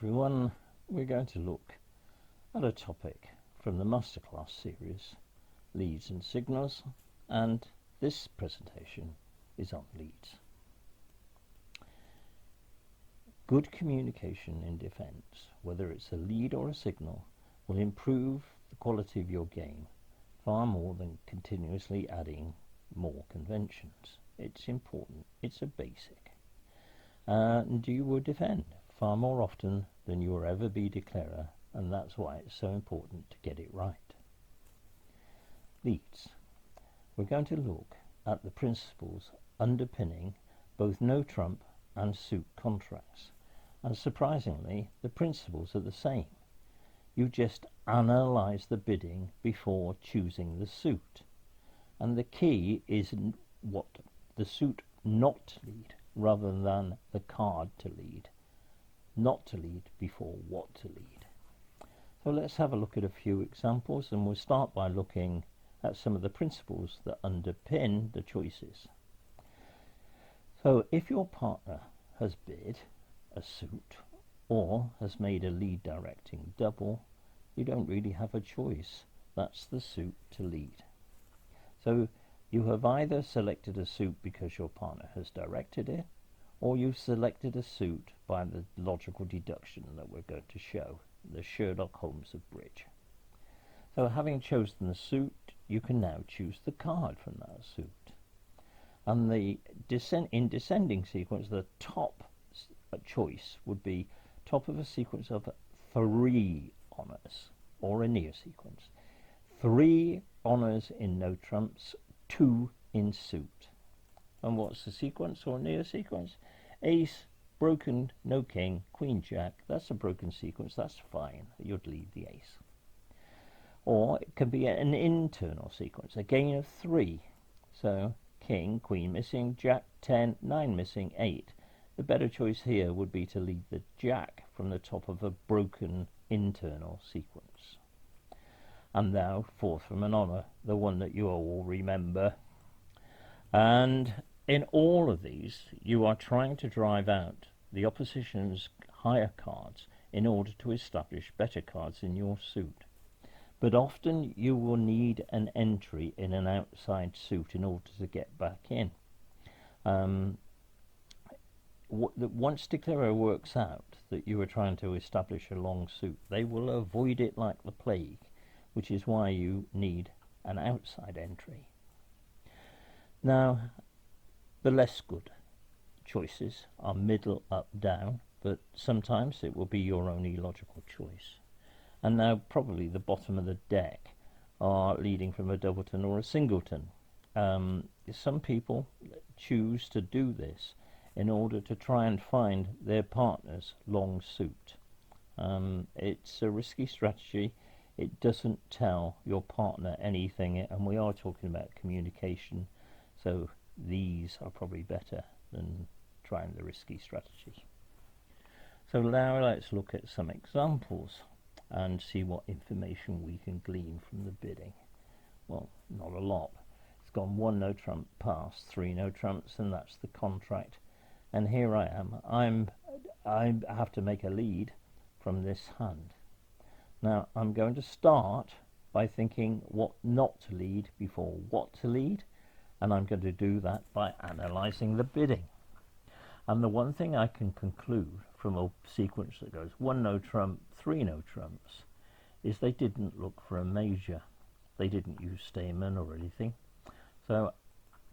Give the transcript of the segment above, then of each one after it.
everyone. We're going to look at a topic from the masterclass series, leads and signals, and this presentation is on leads. Good communication in defense, whether it's a lead or a signal, will improve the quality of your game far more than continuously adding more conventions. It's important, it's a basic. And you will defend far more often than you will ever be declarer, and that's why it's so important to get it right. Leads. We're going to look at the principles underpinning both no trump and suit contracts, and surprisingly the principles are the same. You just analyze the bidding before choosing the suit, and the key is what the suit not to lead rather than the card to lead. Not to lead before what to lead. So let's have a look at a few examples, and we'll start by looking at some of the principles that underpin the choices. So if your partner has bid a suit or has made a lead directing double, you don't really have a choice. That's the suit to lead. So you have either selected a suit because your partner has directed it, or you've selected a suit by the logical deduction that we're going to show, the Sherlock Holmes of bridge. So having chosen the suit, you can now choose the card from that suit. And in descending sequence, the top choice would be top of a sequence of 3 honours, or a near sequence. 3 honours in no trumps, 2 in suit. And what's the sequence or near sequence? Ace, broken, no king, queen, jack. That's a broken sequence. That's fine. You'd lead the ace. Or it can be an internal sequence, a gain of 3. So king, queen missing, jack, 10, 9 missing, 8. The better choice here would be to lead the jack from the top of a broken internal sequence. And now fourth from an honour, the one that you all remember. And in all of these, you are trying to drive out the opposition's higher cards in order to establish better cards in your suit. But often you will need an entry in an outside suit in order to get back in. Once declarer works out that you are trying to establish a long suit, they will avoid it like the plague, which is why you need an outside entry. Now, the less good choices are middle, up, down, but sometimes it will be your only logical choice. And now probably the bottom of the deck are leading from a doubleton or a singleton. Some people choose to do this in order to try and find their partner's long suit. It's a risky strategy. It doesn't tell your partner anything, and we are talking about communication, so these are probably better than trying the risky strategy. So now let's look at some examples and see what information we can glean from the bidding. Well, not a lot. It's gone 1 no trump past, 3 no trumps, and that's the contract. And here I am. I have to make a lead from this hand. Now I'm going to start by thinking what not to lead before what to lead, and I'm going to do that by analysing the bidding. And the one thing I can conclude from a sequence that goes 1 no trump, 3 no trumps, is they didn't look for a major. They didn't use Stayman or anything. So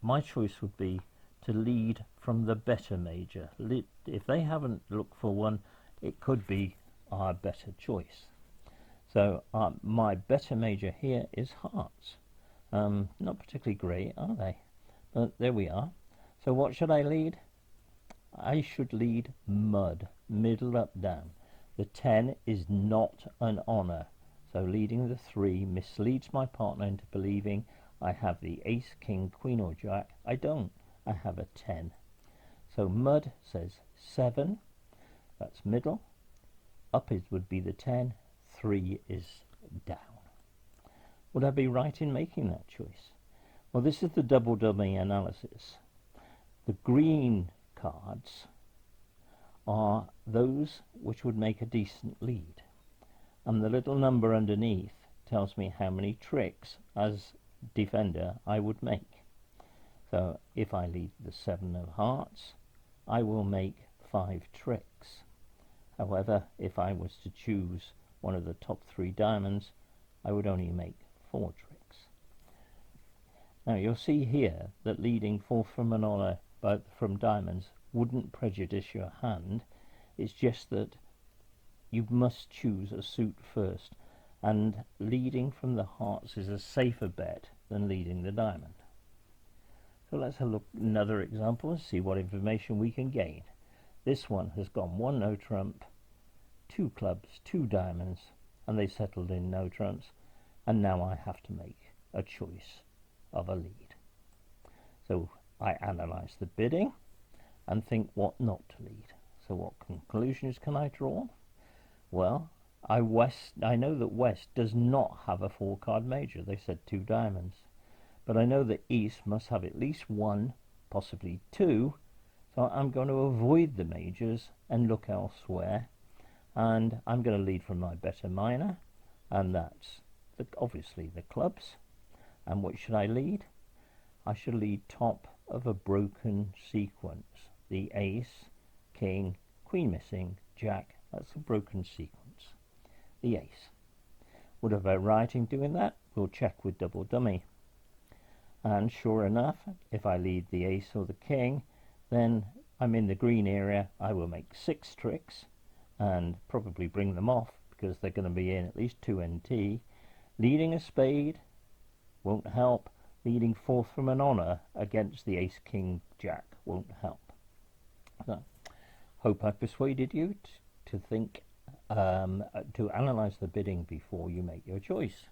my choice would be to lead from the better major. If they haven't looked for one, it could be our better choice. So my better major here is hearts. Not particularly great, are they? But there we are. So what should I lead? I should lead mud, middle up down. The 10 is not an honour, so leading the 3 misleads my partner into believing I have the ace, king, queen or jack. I don't. I have a 10. So mud says 7, that's middle. Up would be the 10, 3 is down. Would I be right in making that choice? Well, this is the double dummy analysis. The green cards are those which would make a decent lead. And the little number underneath tells me how many tricks as defender I would make. So if I lead the 7 of hearts, I will make 5 tricks. However, if I was to choose one of the top 3 diamonds, I would only make 4 tricks. Now you'll see here that leading 4 from an honour from diamonds wouldn't prejudice your hand. It's just that you must choose a suit first, and leading from the hearts is a safer bet than leading the diamond. So let's have a look at another example and see what information we can gain. This one has gone 1 no trump, 2 clubs, 2 diamonds, and they settled in no trumps, and now I have to make a choice of a lead. So I analyse the bidding and think what not to lead. So what conclusions can I draw? Well, I know that West does not have a 4-card major. They said 2 diamonds. But I know that East must have at least 1, possibly 2, so I'm going to avoid the majors and look elsewhere. And I'm going to lead from my better minor, and that's obviously the clubs. And what should I lead? I should lead top of a broken sequence. The ace, king, queen missing, jack, that's a broken sequence. The ace. Would I be right in doing that? We'll check with double dummy. And sure enough, if I lead the ace or the king, then I'm in the green area. I will make 6 tricks and probably bring them off because they're going to be in at least 2 NT. Leading a spade won't help. Leading 4th from an honour against the ace, king, jack won't help. So, hope I persuaded you to think, to analyse the bidding before you make your choice.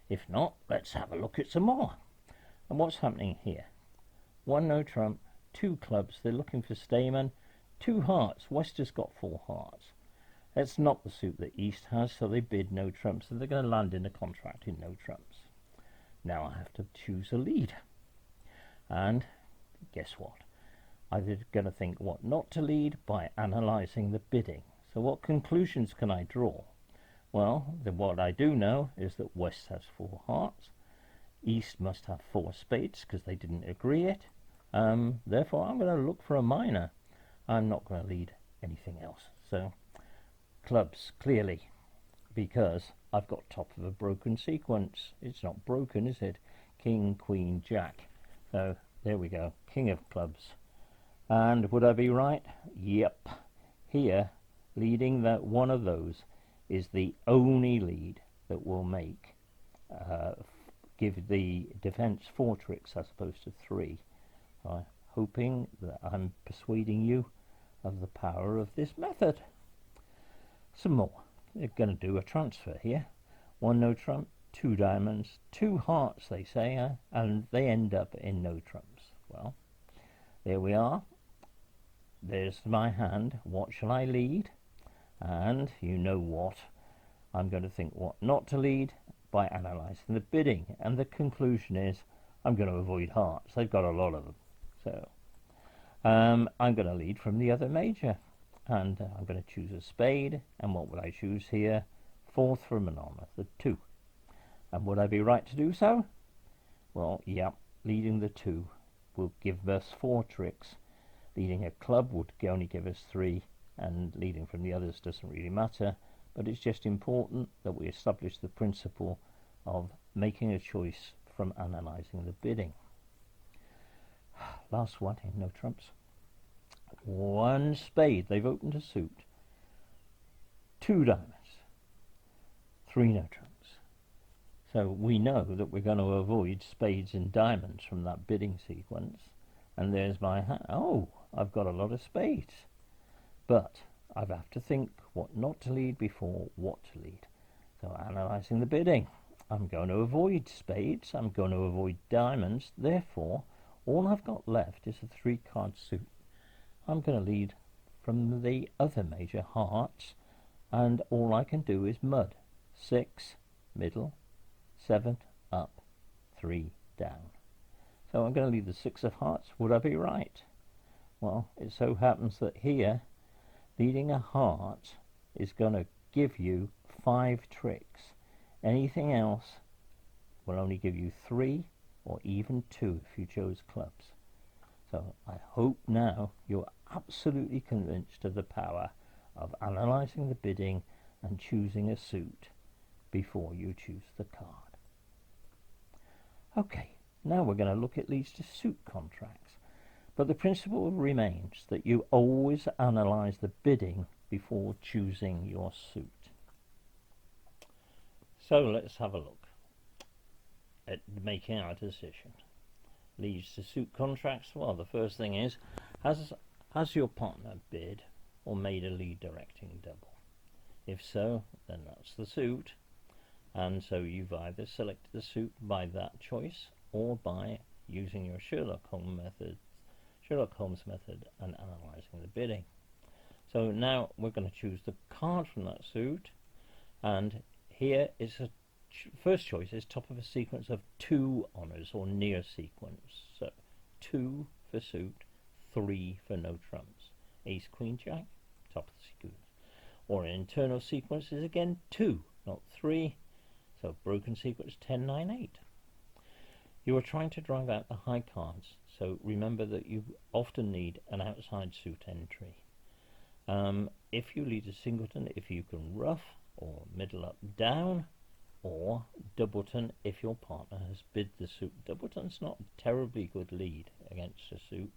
If not, let's have a look at some more. And what's happening here? 1 no trump, 2 clubs, they're looking for Stayman, 2 hearts, West has got 4 hearts. That's not the suit that East has, so they bid no trumps, so they're going to land in a contract in no trumps. Now I have to choose a lead. And guess what? I'm going to think what not to lead by analysing the bidding. So what conclusions can I draw? Well, what I do know is that West has 4 hearts. East must have 4 spades because they didn't agree it. Therefore, I'm going to look for a minor. I'm not going to lead anything else. So, clubs, clearly, because I've got top of a broken sequence. It's not broken, is it? King, queen, jack. So, there we go. King of clubs. And would I be right? Yep. Here, leading that one of those is the only lead that will make give the defence 4 tricks as opposed to 3. Hoping that I'm persuading you of the power of this method. Some more. They're going to do a transfer here. 1 no trump, 2 diamonds, 2 hearts, they say, and they end up in no trumps. Well, there we are. There's my hand. What shall I lead? And you know what? I'm going to think what not to lead by analysing the bidding. And the conclusion is I'm going to avoid hearts. They've got a lot of them. So I'm going to lead from the other major. And I'm going to choose a spade. And what would I choose here? 4th from an honour, the 2. And would I be right to do so? Well, yeah, leading the 2 will give us 4 tricks. Leading a club would only give us 3, and leading from the others doesn't really matter, but it's just important that we establish the principle of making a choice from analysing the bidding. Last one in no trumps. 1 spade, they've opened a suit. 2 diamonds, 3 no trumps. So we know that we're going to avoid spades and diamonds from that bidding sequence. And there's my hand. Oh, I've got a lot of spades. But I have to think what not to lead before what to lead. So analysing the bidding. I'm going to avoid spades. I'm going to avoid diamonds. Therefore, all I've got left is a 3-card suit. I'm going to lead from the other major, hearts. And all I can do is mud. 6, middle, 7, up, 3, down. So I'm going to lead the 6 of hearts. Would I be right? Well, it so happens that here Leading a heart is going to give you 5 tricks. Anything else will only give you 3 or even 2 if you chose clubs. So I hope now you're absolutely convinced of the power of analysing the bidding and choosing a suit before you choose the card. Okay, now we're going to look at leads to suit contracts. But the principle remains that you always analyse the bidding before choosing your suit. So let's have a look at making our decision. Leads to suit contracts. Well, the first thing is, has your partner bid or made a lead directing double? If so, then that's the suit, and so you've either selected the suit by that choice or by using your Sherlock Holmes method and analysing the bidding. So now we're going to choose the card from that suit, and here is a first choice is top of a sequence of 2 honours or near sequence. So 2 for suit, 3 for no trumps. Ace, Queen, Jack, top of the sequence. Or an internal sequence is again 2, not 3. So broken sequence 10, 9, 8. You are trying to drive out the high cards, so remember that you often need an outside suit entry. If you lead a singleton, if you can ruff, or middle up down, or doubleton if your partner has bid the suit. Doubleton's not a terribly good lead against a suit.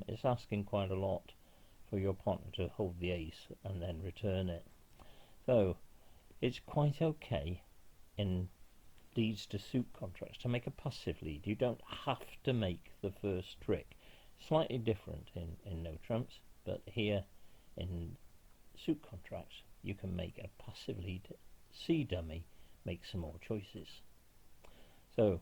It's asking quite a lot for your partner to hold the ace and then return it. So it's quite okay in leads to suit contracts to make a passive lead. You don't have to make the first trick. Slightly different in no trumps, but here in suit contracts you can make a passive lead, see dummy, make some more choices. So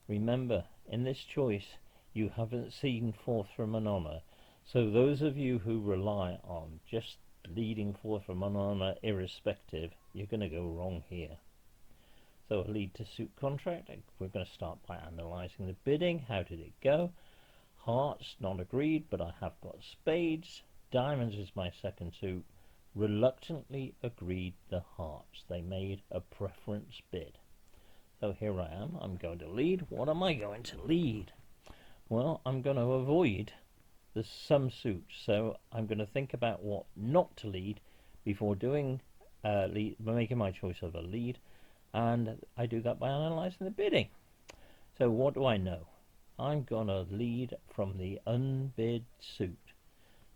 remember, in this choice you haven't seen fourth from an honour, so those of you who rely on just leading fourth from an honour irrespective, you're going to go wrong here. So a lead to suit contract, we're going to start by analysing the bidding. How did it go? Hearts, not agreed, but I have got spades. Diamonds is my second suit. Reluctantly agreed the hearts. They made a preference bid. So here I am. I'm going to lead. What am I going to lead? Well, I'm going to avoid the some suits. So I'm going to think about what not to lead before doing making my choice of a lead. And I do that by analysing the bidding. So what do I know? I'm going to lead from the unbid suit.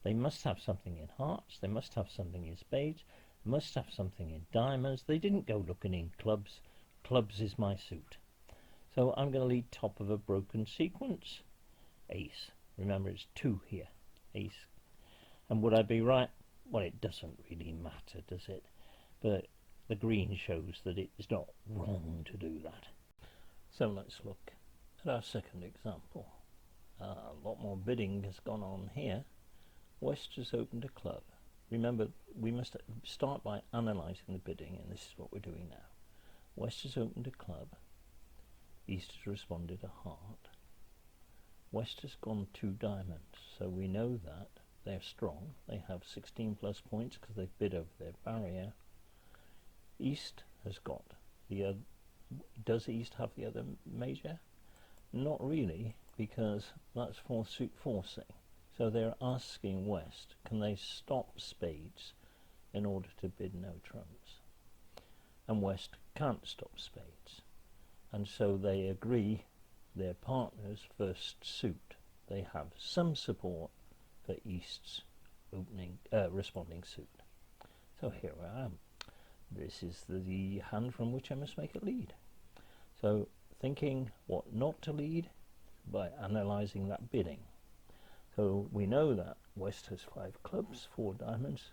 They must have something in hearts, they must have something in spades, must have something in diamonds. They didn't go looking in clubs. Clubs is my suit. So I'm going to lead top of a broken sequence. Ace. Remember, it's 2 here. Ace. And would I be right? Well, it doesn't really matter, does it? But the green shows that it is not wrong to do that. So let's look at our second example. A lot more bidding has gone on here. West has opened a club. Remember, we must start by analysing the bidding, and this is what we're doing now. West has opened a club. East has responded a heart. West has gone 2 diamonds, so we know that they're strong. They have 16 plus points because they've bid over their barrier. East has got the other. Does East have the other major? Not really, because that's 4 suit forcing. So they're asking West, can they stop spades in order to bid no trumps? And West can't stop spades. And so they agree their partner's first suit. They have some support for East's responding suit. So here I am. This is the hand from which I must make a lead. So thinking what not to lead by analysing that bidding. So we know that West has 5 clubs, 4 diamonds,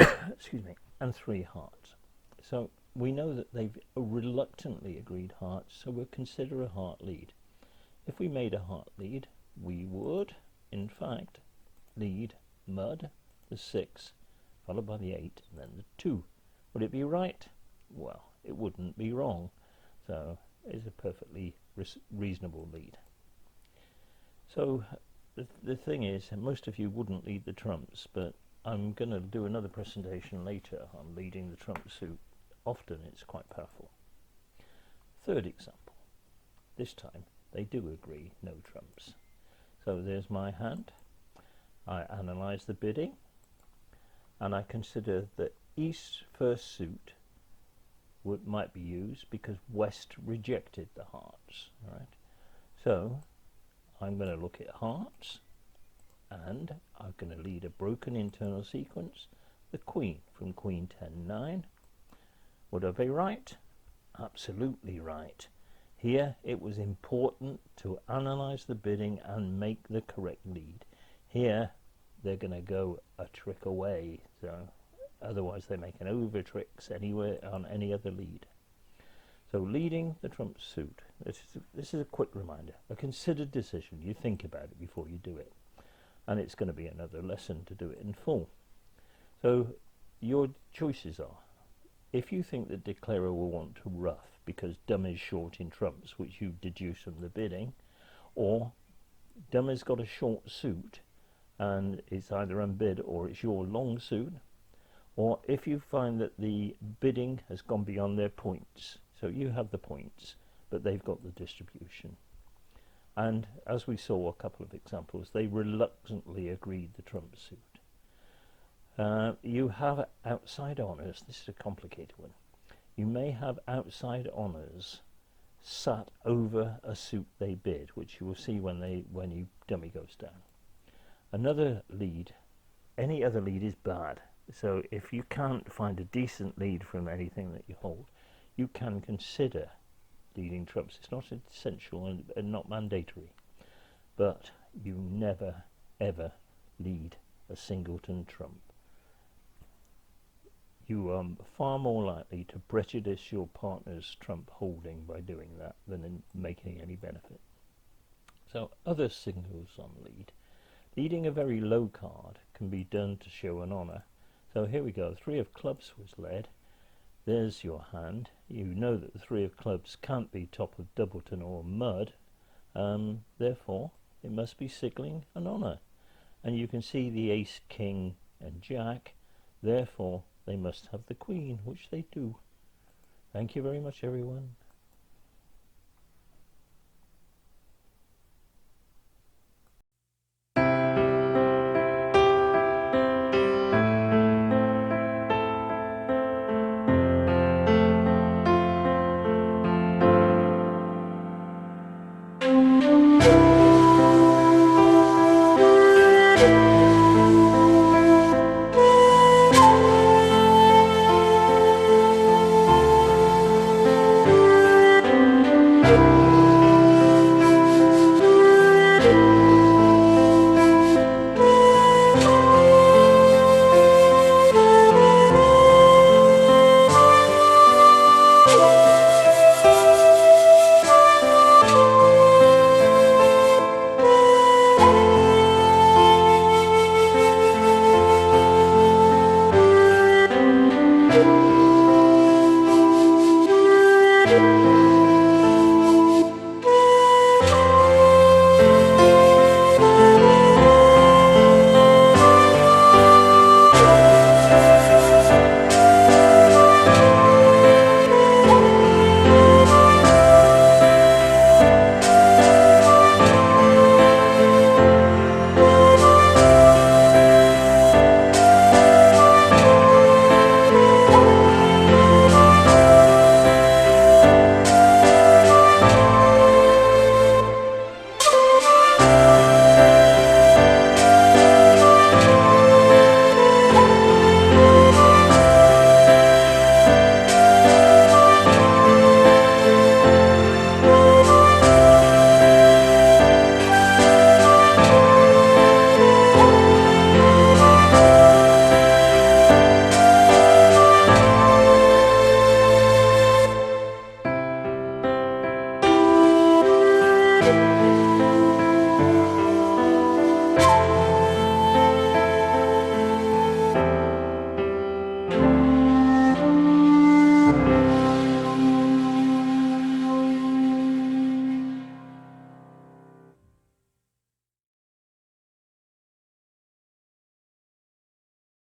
excuse me, and 3 hearts. So we know that they've reluctantly agreed hearts, so we'll consider a heart lead. If we made a heart lead, we would, in fact, lead mud, the 6, followed by the 8, and then the 2. Would it be right? Well, it wouldn't be wrong. So it's a perfectly reasonable lead. So the thing is, most of you wouldn't lead the trumps, but I'm going to do another presentation later on leading the trump suit. Often it's quite powerful. Third example. This time they do agree no trumps. So there's my hand. I analyse the bidding and I consider that East first suit might be used because West rejected the hearts. Right? So I'm going to look at hearts and I'm going to lead a broken internal sequence, the Queen from Queen 10-9. Would I be right? Absolutely right. Here it was important to analyse the bidding and make the correct lead. Here they're going to go a trick away, so otherwise they're making over tricks anywhere on any other lead. So leading the trump suit, this is a quick reminder, a considered decision. You think about it before you do it, and it's going to be another lesson to do it in full. So your choices are, if you think the declarer will want to ruff because dumb is short in trumps, which you deduce from the bidding, or dumb has got a short suit and it's either unbid or it's your long suit, or if you find that the bidding has gone beyond their points, so you have the points but they've got the distribution, and as we saw a couple of examples, they reluctantly agreed the trump suit. You have outside honours. This is a complicated one. You may have outside honours sat over a suit they bid, which you will see when dummy goes down. Another lead, any other lead is bad. So if you can't find a decent lead from anything that you hold, you can consider leading trumps. It's not essential and not mandatory, but you never ever lead a singleton trump. You are far more likely to prejudice your partner's trump holding by doing that than in making any benefit. So other signals on lead. Leading a very low card can be done to show an honour. So here we go, 3 of clubs was led. There's your hand. You know that the 3 of clubs can't be top of doubleton or mud, therefore it must be signaling an honour. And you can see the ace, king and jack, therefore they must have the queen, which they do. Thank you very much, everyone.